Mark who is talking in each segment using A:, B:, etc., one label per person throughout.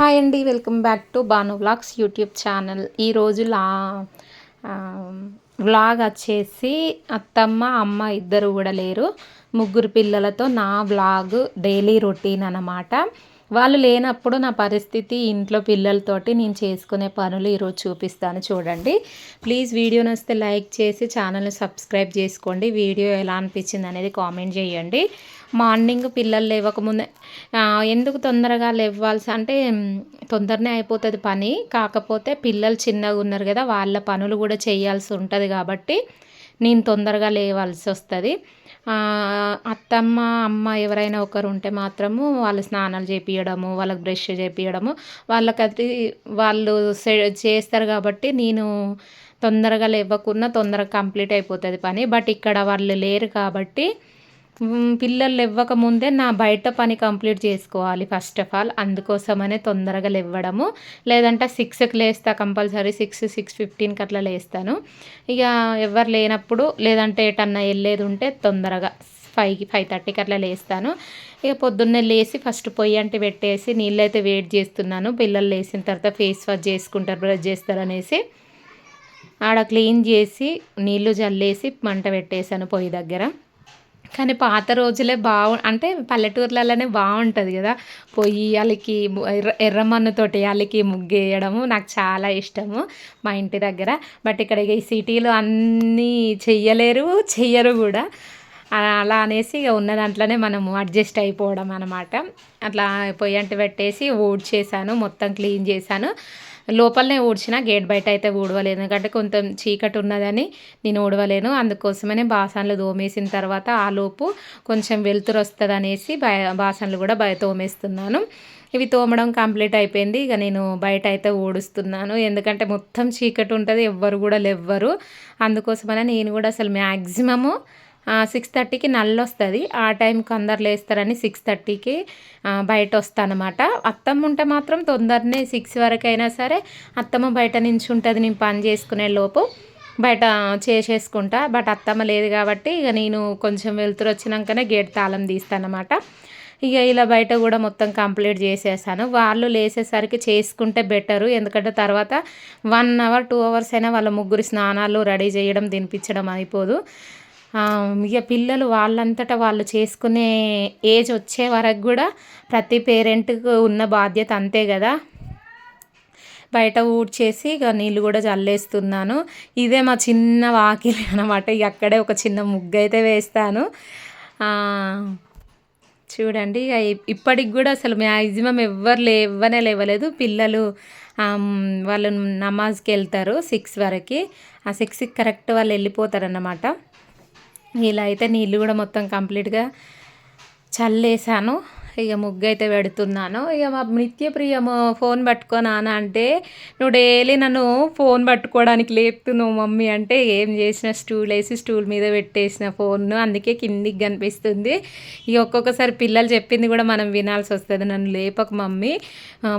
A: Hi అండి, welcome back to Bhanu vlogs YouTube channel. ఈరోజు vlog వచ్చేసి అత్తమ్మ అమ్మ ఇద్దరు కూడా లేరు, ముగ్గురు పిల్లలతో నా వ్లాగ్ డైలీ రొటీన్ అన్నమాట. వాళ్ళు లేనప్పుడు నా పరిస్థితి, ఇంట్లో పిల్లలతోటి నేను చేసుకునే పనులు ఈరోజు చూపిస్తాను చూడండి. ప్లీజ్ వీడియో నచ్చితే లైక్ చేసి ఛానల్ని సబ్స్క్రైబ్ చేసుకోండి. వీడియో ఎలా అనిపించింది అనేది కామెంట్ చేయండి. మార్నింగ్ పిల్లలు లేవకముందే ఎందుకు తొందరగా లేవ్వాల్సి అంటే తొందరనే అయిపోతుంది పని, కాకపోతే పిల్లలు చిన్నగా ఉన్నారు కదా, వాళ్ళ పనులు కూడా చేయాల్సి ఉంటుంది కాబట్టి నేను తొందరగా లేవాల్సి వస్తుంది. అత్తమ్మ అమ్మ ఎవరైనా ఒకరు ఉంటే మాత్రము వాళ్ళు స్నానాలు చేపియడము, వాళ్ళకి బ్రష్ చేపియడము, వాళ్ళకి వాళ్ళు చేస్తారు కాబట్టి నేను తొందరగా లేవకున్నా తొందరగా కంప్లీట్ అయిపోతుంది పని. బట్ ఇక్కడ వాళ్ళు లేరు కాబట్టి పిల్లలు లేవ్వకముందే నా బయట పని కంప్లీట్ చేసుకోవాలి ఫస్ట్ ఆఫ్ ఆల్. అందుకోసమనే తొందరగా లేవ్వడము. లేదంటే 6కి లేస్తా కంపల్సరీ, 6:15కి అట్లా లేస్తాను. ఇక ఎవరు లేనప్పుడు లేదంటే ఎటన్నా వెళ్ళేది ఉంటే తొందరగా 5:30కి అట్లా లేస్తాను. ఇక పొద్దున్నే లేచి ఫస్ట్ పొయ్యి అంటే పెట్టేసి నీళ్ళైతే వేడి చేస్తున్నాను. పిల్లలు లేచిన తర్వాత ఫేస్ వాష్ చేసుకుంటారు, బ్రష్ చేస్తారు అనేసి ఆడ క్లీన్ చేసి నీళ్లు జల్లేసి మంట పెట్టేశాను పొయ్యి దగ్గర. కానీ పాత రోజులే అంటే పల్లెటూర్లలోనే బాగుంటుంది కదా, పొయ్యి అలికి ఎర్రమన్నుతోటి అలికి ముగ్గేయడము నాకు చాలా ఇష్టము మా ఇంటి దగ్గర. బట్ ఇక్కడ ఈ సిటీలో అన్నీ చెయ్యరు కూడా. అలా అనేసి ఇక ఉన్న దాంట్లోనే మనము అడ్జస్ట్ అయిపోవడం అనమాట. అట్లా పొయ్యి అంటి పెట్టేసి ఊడ్చేసాను, మొత్తం క్లీన్ చేశాను. లోపలనే ఊడ్చిన, గేట్ బయట అయితే ఊడవలేదు, ఎందుకంటే కొంచెం చీకటి ఉన్నదని నేను ఊడవలేను. అందుకోసమనే బాసనలు తోమేసిన తర్వాత ఆలోపు కొంచెం వెలుతురు వస్తుంది అనేసి బాసనలు కూడా తోమేస్తున్నాను. ఇవి తోమడం కంప్లీట్ అయిపోయింది. ఇక నేను బయట అయితే ఊడుస్తున్నాను, ఎందుకంటే మొత్తం చీకటి ఉంటుంది, ఎవ్వరు కూడా లేవ్వరు. అందుకోసమనే నేను కూడా అసలు మ్యాక్సిమము 6:30కి నల్లు వస్తుంది, ఆ టైంకి అందరు లేస్తారని 6:30కి బయట వస్తానమాట. అత్తమ్మ ఉంటే మాత్రం తొందరనే 6 వరకు అయినా సరే అత్తమ్మ బయట నుంచి ఉంటుంది, నేను పని చేసుకునే లోపు బయట చేసేసుకుంటా. బట్ అత్తమ్మ లేదు కాబట్టి ఇక నేను కొంచెం వెళ్తురు వచ్చినాకనే గేట్ తాళం తీస్తానమాట. ఇక ఇలా బయట కూడా మొత్తం కంప్లీట్ చేసేసాను. వాళ్ళు లేసేసరికి చేసుకుంటే బెటరు, ఎందుకంటే తర్వాత 1 అవర్ 2 అవర్స్ అయినా వాళ్ళ ముగ్గురు స్నానాలు రెడీ చేయడం తినిపించడం అయిపోదు. ఇక పిల్లలు వాళ్ళంతటా వాళ్ళు చేసుకునే ఏజ్ వచ్చే వరకు కూడా ప్రతి పేరెంట్కి ఉన్న బాధ్యత అంతే కదా. బయట ఊడ్చేసి ఇక నీళ్ళు కూడా చల్లేస్తున్నాను. ఇదే మా చిన్న వాకిలి అనమాట. ఇక అక్కడే ఒక చిన్న ముగ్గు అయితే వేస్తాను. చూడండి, ఇక ఇప్పటికి కూడా అసలు మ్యాక్సిమం ఎవ్వరు లేవలేదు. పిల్లలు వాళ్ళు నమాజ్కి వెళ్తారు 6 వరకు, ఆ 6కి కరెక్ట్ వాళ్ళు వెళ్ళిపోతారన్నమాట. ఇలా అయితే నీళ్ళు కూడా మొత్తం కంప్లీట్గా చల్లేసాను. ఇక ముగ్గు అయితే పెడుతున్నాను. ఇక మా నిత్యప్రియము ఫోన్ పట్టుకో నాన్న అంటే, నువ్వు డైలీ నన్ను ఫోన్ పట్టుకోవడానికి లేపుతున్నావు మమ్మీ అంటే, ఏం చేసిన స్టూల్ వేసి స్టూల్ మీద పెట్టేసిన ఫోన్ను, అందుకే కిందికి కనిపిస్తుంది. ఇక ఒక్కొక్కసారి పిల్లలు చెప్పింది కూడా మనం వినాల్సి వస్తుంది. నన్ను లేపక మమ్మీ,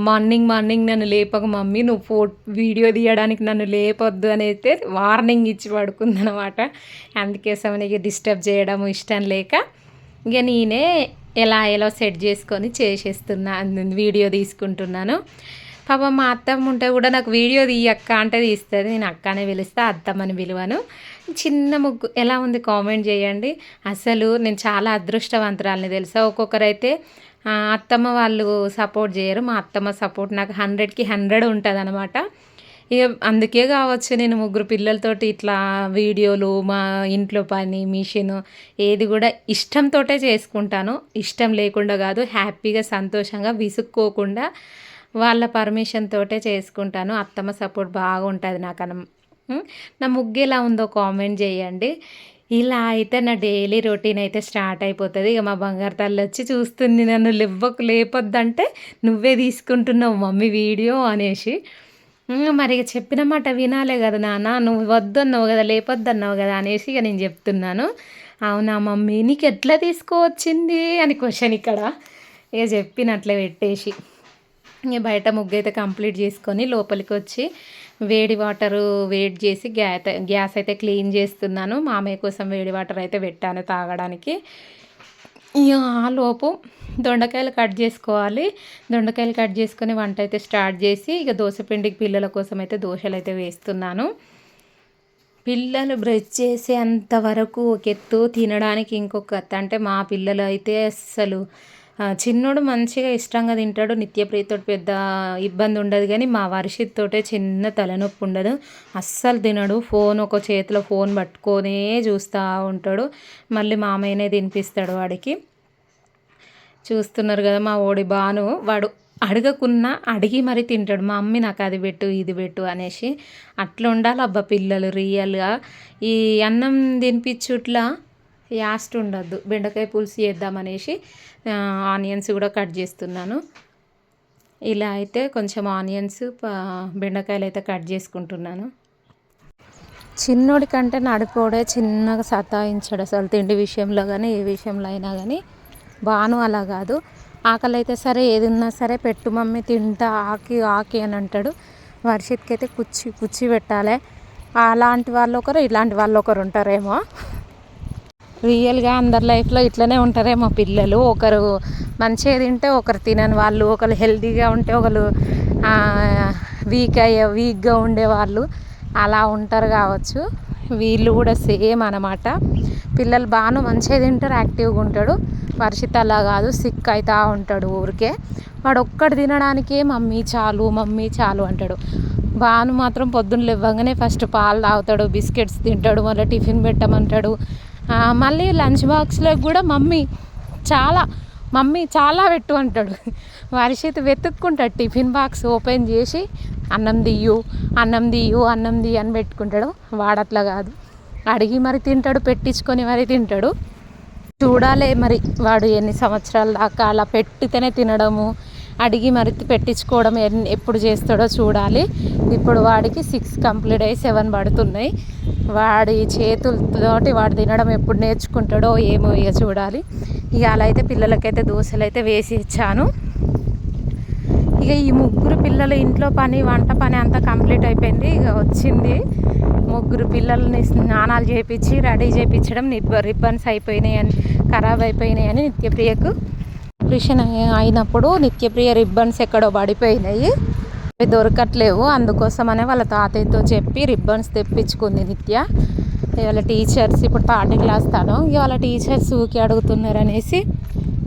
A: మార్నింగ్ నన్ను లేపక మమ్మీ, నువ్వు వీడియో తీయడానికి నన్ను లేపొద్దు అని అయితే వార్నింగ్ ఇచ్చి పడుకుందనమాట. అందుకే సమనికి డిస్టర్బ్ చేయడం ఇష్టం లేక ఇక నేనే ఎలా సెట్ చేసుకొని చేసేస్తున్నా, వీడియో తీసుకుంటున్నాను. పాపం మా అత్తమ్మ ఉంటే కూడా నాకు వీడియో తీయక్క అంటే తీస్తుంది, నేను అక్కనే పిలుస్తా, అత్తమ్మని పిలువను. చిన్న ముగ్గు ఎలా ఉంది కామెంట్ చేయండి. అసలు నేను చాలా అదృష్టవంతురాలని తెలుసా. ఒక్కొక్కరైతే అత్తమ్మ వాళ్ళు సపోర్ట్ చేయరు, మా అత్తమ్మ సపోర్ట్ నాకు 100కి 100 ఉంటుంది అనమాట. ఇక అందుకే కావచ్చు నేను ముగ్గురు పిల్లలతోటి ఇట్లా వీడియోలు, మా ఇంట్లో పని, మిషన్ ఏది కూడా ఇష్టంతో చేసుకుంటాను. ఇష్టం లేకుండా కాదు, హ్యాపీగా సంతోషంగా విసుక్కోకుండా వాళ్ళ పర్మిషన్ తోటే చేసుకుంటాను. అత్తమ్మ సపోర్ట్ బాగుంటుంది నాకు. నా ముగ్గు ఎలా ఉందో కామెంట్ చేయండి. ఇలా అయితే నా డైలీ రొటీన్ అయితే స్టార్ట్ అయిపోతుంది. ఇక మా బంగారు తల్లి వచ్చి చూస్తుంది, నన్ను లేపొద్దంటే నువ్వే తీసుకుంటున్నావు మమ్మీ వీడియో అనేసి. మరి ఇక చెప్పిన మాట వినాలే కదా నాన్న, నువ్వు వద్దన్నావు కదా, లేపొద్దన్నావు కదా అనేసి ఇక నేను చెప్తున్నాను. అవునా మమ్మీ, నీకు ఎట్లా తీసుకోవచ్చింది అని క్వశ్చన్ ఇక్కడ. ఇక చెప్పినట్లే పెట్టేసి ఇక బయట ముగ్గు అయితే కంప్లీట్ చేసుకొని లోపలికి వచ్చి వేడి వాటరు వేడి చేసి గ్యాస్ అయితే క్లీన్ చేస్తున్నాను. మామయ్య కోసం వేడి వాటర్ అయితే పెట్టాను తాగడానికి. ఇక ఆ లోపు దొండకాయలు కట్ చేసుకోవాలి. దొండకాయలు కట్ చేసుకొని వంట అయితే స్టార్ట్ చేసి ఇక దోసపిండికి పిల్లల కోసం అయితే దోశలు అయితే వేస్తున్నాను. పిల్లలు బ్రష్ చేసేంత వరకు ఒక ఎత్తు, తినడానికి ఇంకొక ఎత్తు. అంటే మా పిల్లలు అయితే అస్సలు చిన్నోడు మంచిగా ఇష్టంగా తింటాడు. నిత్యప్రియతో పెద్ద ఇబ్బంది ఉండదు, కానీ మా వర్షిత్తోటే చిన్న తలనొప్పి ఉండదు. అస్సలు తినడు. ఫోన్ ఒక చేతిలో ఫోన్ పట్టుకొనే చూస్తూ ఉంటాడు. మళ్ళీ మామయ్యనే తినిపిస్తాడు వాడికి. చూస్తున్నారు కదా మా ఓడి బాను, వాడు అడగకున్నా అడిగి మరీ తింటాడు. మా మమ్మీ నాకు అది పెట్టు ఇది పెట్టు అనేసి. అట్లా ఉండాలి అబ్బా పిల్లలు రియల్గా. ఈ అన్నం తినిపించుట్లా యాస్ట్ ఉండద్దు. బెండకాయ పులుసు చేద్దామనేసి ఆనియన్స్ కూడా కట్ చేస్తున్నాను. ఇలా అయితే కొంచెం ఆనియన్స్ బెండకాయలు అయితే కట్ చేసుకుంటున్నాను. చిన్నోడి కంటే నడిపోడే చిన్నగా సతాయించాడు అసలు, తిండి విషయంలో కానీ ఏ విషయంలో అయినా కానీ. బాను అలా కాదు. ఆకలి అయితే సరే ఏది ఉన్నా సరే పెట్టు మమ్మీ తింటా, ఆకి ఆకి అని అంటాడు. వర్షిత్కి అయితే కుచ్చి పెట్టాలి. అలాంటి వాళ్ళు ఒకరు ఇలాంటి వాళ్ళు ఒకరు ఉంటారేమో. రియల్గా అందరి లైఫ్లో ఇట్లనే ఉంటారేమో పిల్లలు. ఒకరు మంచిగా తింటే ఒకరు తినని వాళ్ళు, ఒకరు హెల్తీగా ఉంటే ఒకరు వీక్గా ఉండేవాళ్ళు అలా ఉంటారు కావచ్చు. వీళ్ళు కూడా సేమ్ అన్నమాట. పిల్లలు బాను మంచిగా తింటారు, యాక్టివ్గా ఉంటాడు. వర్షిత్ అలా కాదు, సిక్ అవుతూ ఉంటాడు ఊరికే. వాడు ఒక్కడు తినడానికే మమ్మీ చాలు అంటాడు. బాను మాత్రం పొద్దున్న లేవగానే ఫస్ట్ పాలు తాగుతాడు, బిస్కెట్స్ తింటాడు, మళ్ళీ టిఫిన్ పెట్టమంటాడు. మళ్ళీ లంచ్ బాక్స్లో కూడా మమ్మీ చాలా పెట్టు అంటాడు. వర్షిత్ వెతుక్కుంటాడు, టిఫిన్ బాక్స్ ఓపెన్ చేసి అన్నం దియ్యు అని పెట్టుకుంటాడు. వాడట్లా కాదు, అడిగి మరి తింటాడు, పెట్టించుకొని మరి తింటాడు. చూడాలి మరి వాడు ఎన్ని సంవత్సరాల దాకా అలా పెట్టితేనే తినడము, అడిగి మరి పెట్టించుకోవడం ఎప్పుడు చేస్తాడో చూడాలి. ఇప్పుడు వాడికి 6 కంప్లీట్ అయ్యి 7 పడుతున్నాయి. వాడి చేతులతోటి వాడు తినడం ఎప్పుడు నేర్చుకుంటాడో ఏమో ఇక చూడాలి. ఇక అలా అయితే పిల్లలకైతే దోశలు అయితే వేసి ఇచ్చాను. ఇక ఈ ముగ్గురు పిల్లలు ఇంట్లో పని వంట పని అంతా కంప్లీట్ అయిపోయింది. ఇక వచ్చింది ముగ్గురు పిల్లల్ని స్నానాలు చేయించి రెడీ చేయించడం. రిబ్బన్స్ ఖరాబ్ అయిపోయినాయని నిత్యప్రియకు ఆపరేషన్ అయినప్పుడు నిత్యప్రియ రిబ్బన్స్ ఎక్కడో పడిపోయినాయి, అవి దొరకట్లేవు. అందుకోసమనే వాళ్ళ తాతయ్యతో చెప్పి రిబ్బన్స్ తెప్పించుకుంది నిత్య. వాళ్ళ టీచర్స్ ఇప్పుడు పార్టీ క్లాస్ తాను, ఇక వాళ్ళ టీచర్స్ ఊకి అడుగుతున్నారు అనేసి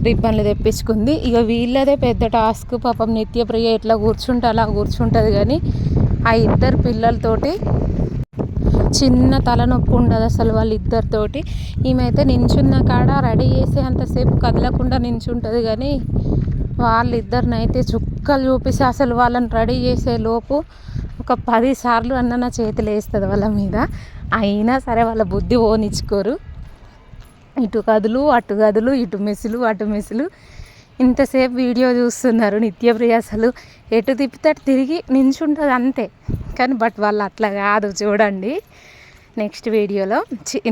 A: రిబ్బన్లు తెప్పించుకుంది. ఇక వీళ్ళదే పెద్ద టాస్క్. పాపం నిత్యప్రియ ఎట్లా కూర్చుంటే అలా కూర్చుంటుంది, కానీ ఆ ఇద్దరు పిల్లలతోటి చిన్న తలనొప్పి ఉండదు అసలు వాళ్ళిద్దరితోటి. ఈమెయితే నించున్న కాడ రెడీ చేసే అంతసేపు కదలకుండా నించుంటుంది, కానీ వాళ్ళిద్దరినైతే చుక్కలు చూపిస్తే అసలు వాళ్ళని రెడీ చేసే లోపు ఒక 10 సార్లు అన్న నా చేతులు వేస్తుంది వాళ్ళ మీద. అయినా సరే వాళ్ళ బుద్ధి ఓనిచ్చుకోరు. ఇటు కదులు అటు కదులు, ఇటు మెసులు అటు మెసులు. ఇంతసేపు వీడియో చూస్తున్నారు. నిత్యప్రియ అసలు ఎటు తిప్పితే తిరిగి నించుంటుంది అంతే. కానీ వాళ్ళు అట్లా కాదు. చూడండి నెక్స్ట్ వీడియోలో,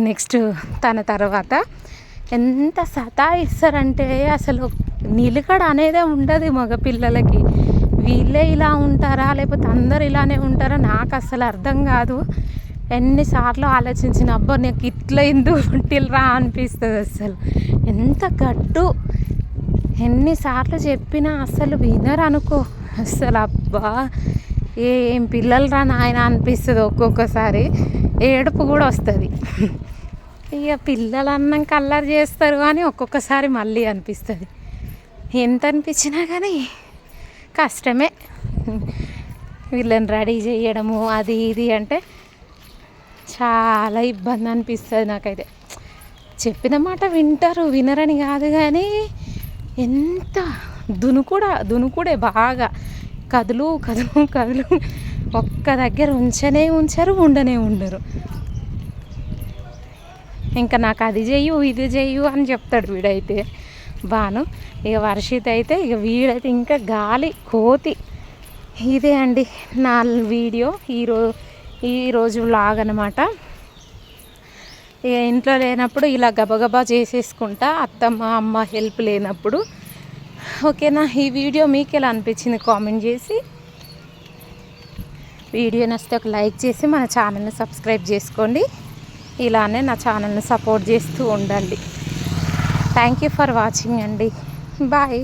A: నెక్స్ట్ తన తర్వాత ఎంత సతాయిస్తారంటే అసలు నిలకడ అనేదే ఉండదు మగపిల్లలకి. వీళ్ళే ఇలా ఉంటారా లేకపోతే అందరు ఇలానే ఉంటారా నాకు అసలు అర్థం కాదు. ఎన్నిసార్లు ఆలోచించిన అబ్బా నాకు ఇట్లా ఎందుకు పుట్టిల్రా అనిపిస్తుంది. అసలు ఎంత గట్టు, ఎన్నిసార్లు చెప్పినా అసలు వినరు అనుకో. అసలు అబ్బా ఏం పిల్లలు రా నాయన అనిపిస్తుంది. ఒక్కొక్కసారి ఏడుపు కూడా వస్తుంది. ఇక పిల్లలు అన్నాక అల్లరి చేస్తారు, కానీ ఒక్కొక్కసారి మళ్ళీ అనిపిస్తుంది. ఎంత అనిపించినా కానీ కష్టమే వీళ్ళని రెడీ చేయడము, అది ఇది అంటే చాలా ఇబ్బంది అనిపిస్తుంది నాకైతే. చెప్పిన మాట వింటారు, వినరని కాదు, కానీ ఎంత దునుకుడే బాగా. కదులు ఒక్క దగ్గర ఉంచరు, ఉండరు. ఇంకా నాకు అది చెయ్యు ఇది చెయ్యు అని చెప్తాడు వీడైతే బాను. ఇక వర్షిత్ అయితే ఇక వీడైతే ఇంకా గాలి కోతి. ఇదే అండి నా వీడియో ఈరోజు వ్లాగ్ అనమాట. ఇక ఇంట్లో లేనప్పుడు ఇలా గబగబా చేసేసుకుంటా, అమ్మ హెల్ప్ లేనప్పుడు. ఓకేనా, ఈ వీడియో మీకు ఎలా అనిపించింది కామెంట్ చేసి, వీడియో నచ్చితే ఒక లైక్ చేసి మన ఛానల్ని సబ్స్క్రైబ్ చేసుకోండి. ఇలానే నా ఛానల్ని సపోర్ట్ చేస్తూ ఉండండి. థ్యాంక్ యూ ఫర్ వాచింగ్ అండి. బాయ్.